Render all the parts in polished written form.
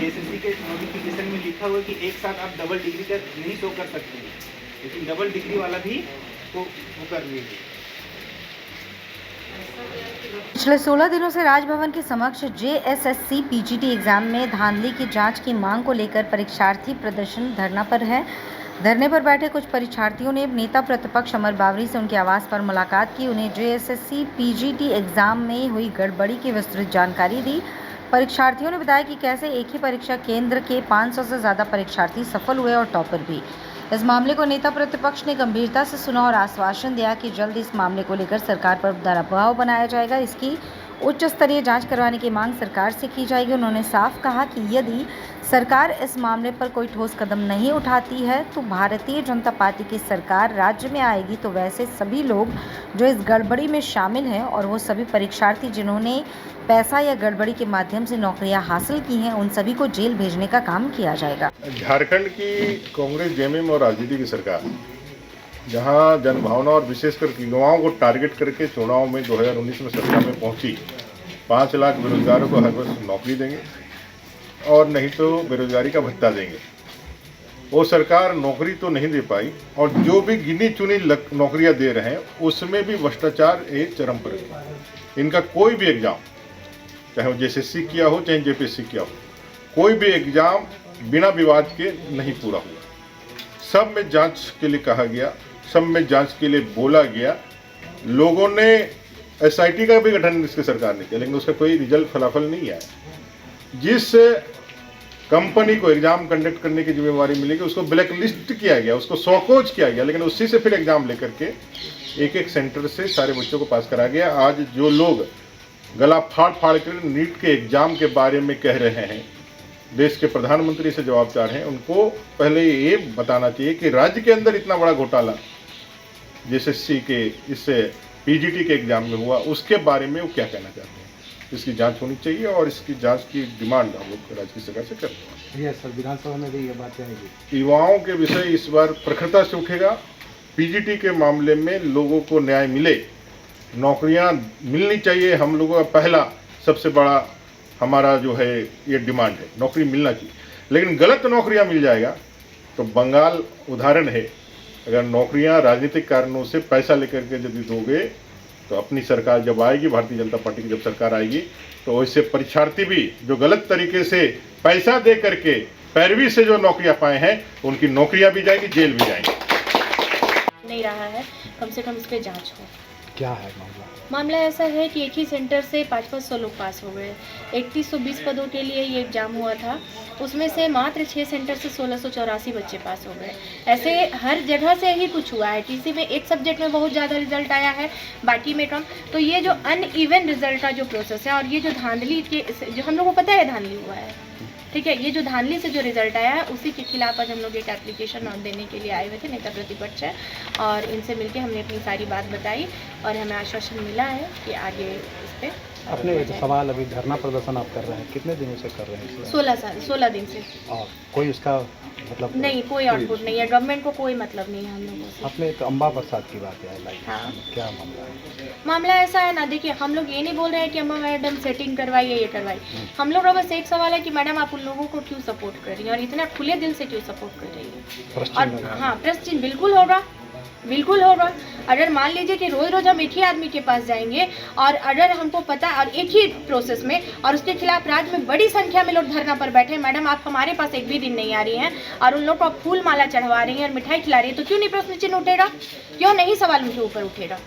JSSC के notification में लिखा हुआ है कि एक साथ आप डबल डिग्री का नहीं शो कर सकते हैं, लेकिन डबल डिग्री वाला भी को कर लीजिए। पिछले 16 दिनों से राजभवन के समक्ष जेएसएससी पीजीटी एग्जाम में धांधली की जांच की मांग को लेकर परीक्षार्थी प्रदर्शन धरना पर है। धरने पर बैठे कुछ परीक्षार्थियों ने नेता प्रतिपक्ष अमर बावरी से उनके आवास पर मुलाकात की, उन्हें जेएसएससी पीजीटी एग्जाम में हुई गड़बड़ी की विस्तृत जानकारी दी। परीक्षार्थियों ने बताया कि कैसे एक ही परीक्षा केंद्र के 500 से ज़्यादा परीक्षार्थी सफल हुए और टॉपर भी। इस मामले को नेता प्रतिपक्ष ने गंभीरता से सुना और आश्वासन दिया कि जल्द इस मामले को लेकर सरकार पर दबाव बनाया जाएगा। इसकी उच्च स्तरीय जांच करवाने की मांग सरकार से की जाएगी। उन्होंने साफ कहा कि यदि सरकार इस मामले पर कोई ठोस कदम नहीं उठाती है तो भारतीय जनता पार्टी की सरकार राज्य में आएगी, तो वैसे सभी लोग जो इस गड़बड़ी में शामिल हैं और वो सभी परीक्षार्थी जिन्होंने पैसा या गड़बड़ी के माध्यम से नौकरियां हासिल की हैं, उन सभी को जेल भेजने का काम किया जाएगा। झारखंड की कांग्रेस जेएमएम और राजनीति की सरकार जहां जनभावना और विशेषकर युवाओं को टारगेट करके चुनाव में 2019 में सत्ता में पहुंची, 5 लाख बेरोजगारों को हर वर्ष नौकरी देंगे और नहीं तो बेरोजगारी का भत्ता देंगे। वो सरकार नौकरी तो नहीं दे पाई और जो भी गिनी चुनी नौकरियां दे रहे हैं उसमें भी भ्रष्टाचार एक चरम पर है। इनका कोई भी एग्जाम, चाहे वो जेएसएससी किया हो चाहे जेपीएससी किया हो, कोई भी एग्जाम बिना विवाद के नहीं पूरा हुआ। सब में जांच के लिए कहा गया, सब में जांच के लिए बोला गया। लोगों ने एसआईटी का भी गठन इसकी सरकार ने किया, लेकिन उसका कोई रिजल्ट फलाफल नहीं आया। जिस कंपनी को एग्जाम कंडक्ट करने की जिम्मेवारी मिलेगी उसको ब्लैक लिस्ट किया गया, उसको सौकोज किया गया, लेकिन उसी से फिर एग्जाम लेकर के एक एक सेंटर से सारे बच्चों को पास करा गया। आज जो लोग गला फाड़ फाड़ कर नीट के एग्जाम के बारे में कह रहे हैं, देश के प्रधानमंत्री से जवाब चाह रहे हैं, उनको पहले ये बताना चाहिए कि राज्य के अंदर इतना बड़ा घोटाला जेएसएससी के इस पीजीटी के एग्जाम में हुआ, उसके बारे में वो क्या कहना चाहते हैं। इसकी जांच होनी चाहिए और इसकी जांच की डिमांड हम लोग राज्य की सरकार से करते हैं। सर, विधानसभा में भी ये बात आएगी। युवाओं के विषय इस बार प्रखरता से उठेगा। पीजीटी के मामले में लोगों को न्याय मिले, नौकरियां मिलनी चाहिए। हम लोगों का पहला सबसे बड़ा हमारा जो है ये डिमांड है, नौकरी मिलना चाहिए। लेकिन गलत नौकरियां मिल जाएगा तो बंगाल उदाहरण है। अगर नौकरियां राजनीतिक कारणों से पैसा लेकर के यदि दोगे तो अपनी सरकार जब आएगी, भारतीय जनता पार्टी की जब सरकार आएगी, तो वैसे परीक्षार्थी भी जो गलत तरीके से पैसा दे करके पैरवी से जो नौकरियां पाए हैं उनकी नौकरियां भी जाएगी, जेल भी जाएंगे। नहीं रहा है, कम से कम इस पे जांच हो। क्या है मामला? मामला ऐसा है कि एक ही सेंटर से 500 लोग पास हो गए। 3120 पदों के लिए ये एग्ज़ाम हुआ था, उसमें से मात्र 6 सेंटर से 1684 बच्चे पास हो गए। ऐसे हर जगह से ही कुछ हुआ है। टीसी में एक सब्जेक्ट में बहुत ज़्यादा रिजल्ट आया है, बाकी में कम। तो ये जो अनइवन रिजल्ट का जो प्रोसेस है और ये जो धांधली के जो हम लोग को पता है धांधली हुआ है, ठीक है, ये जो धांधली से जो रिजल्ट आया है उसी के खिलाफ आज हम लोग एक एप्लीकेशन देने के लिए आए हुए थे। नेता प्रतिपक्ष है और इनसे मिलके हमने अपनी सारी बात बताई और हमें आश्वासन मिला है कि आगे इस पर अपने सवाल अभी धरना प्रदर्शन आप कर रहे हैं, कितने दिनों से कर रहे हैं? 16 दिन से। और कोई उसका मतलब नहीं, कोई आउटपुट नहीं है, गवर्नमेंट को कोई मतलब नहीं है हम लोगों से। अपने तो अम्बा प्रसाद की बात है, हाँ। क्या मामला है? मामला ऐसा है ना, देखिए हम लोग ये नहीं बोल रहे हैं कि अम्मा मैडम सेटिंग करवाइए, ये करवाइए। हम लोग का बस एक सवाल है कि मैडम आप उन लोगों को क्यों सपोर्ट कर रही हैं और इतना खुले दिल से क्यों सपोर्ट कर रही है। और हाँ, प्रश्न बिल्कुल होगा, बिल्कुल होगा। अगर मान लीजिए कि रोज़ रोज़ हम एक ही आदमी के पास जाएंगे और अगर हमको पता और एक ही प्रोसेस में और उसके खिलाफ राज्य में बड़ी संख्या में लोग धरना पर बैठे, मैडम आप हमारे पास एक भी दिन नहीं आ रही हैं और उन लोग को आप फूल माला चढ़वा रही हैं और मिठाई खिला रही है, तो क्यों नहीं प्रश्न चिन्ह उठेगा? क्यों नहीं सवाल उनके ऊपर उठेगा?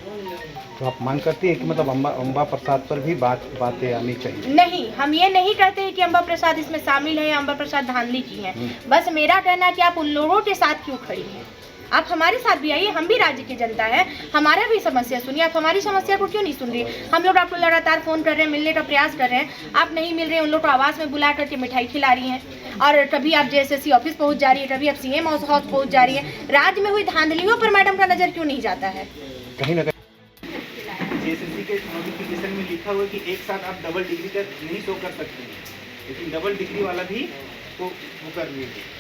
तो आप मांग करती है कि मतलब अम्बा प्रसाद पर भी बातें आनी चाहिए? नहीं, हम ये नहीं कहते हैं कि अम्बा प्रसाद इसमें शामिल है या अम्बा प्रसाद धांधली की है। बस मेरा कहना है कि आप उन लोगों के साथ क्यों खड़ी हैं? आप हमारे साथ भी आइए, हम भी राज्य की जनता है, हमारा भी समस्या सुनिए। आप हमारी समस्या को क्यों नहीं सुन रही? हम लोग आपको लगातार फ़ोन कर रहे हैं, मिलने का प्रयास कर रहे हैं, आप नहीं मिल रहे हैं। उन लोग को आवास में बुला करके मिठाई खिला रही हैं और कभी आप जेएसएससी ऑफिस पहुंच जा रही है, कभी आप सीएम हाउस पहुंच जा रही है। राज्य में हुई धांधलियों पर मैडम का नज़र क्यों नहीं जाता है? कहीं ना कहीं जेएसएससी के नोटिफिकेशन में लिखा हुआ है कि एक साथ आप डबल डिग्री का नहीं शो कर सकते हैं, लेकिन डबल डिग्री वाला भी को कर लीजिए।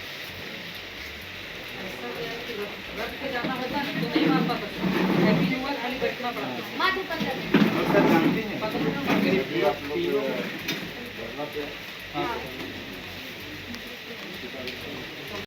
सर जानते हैं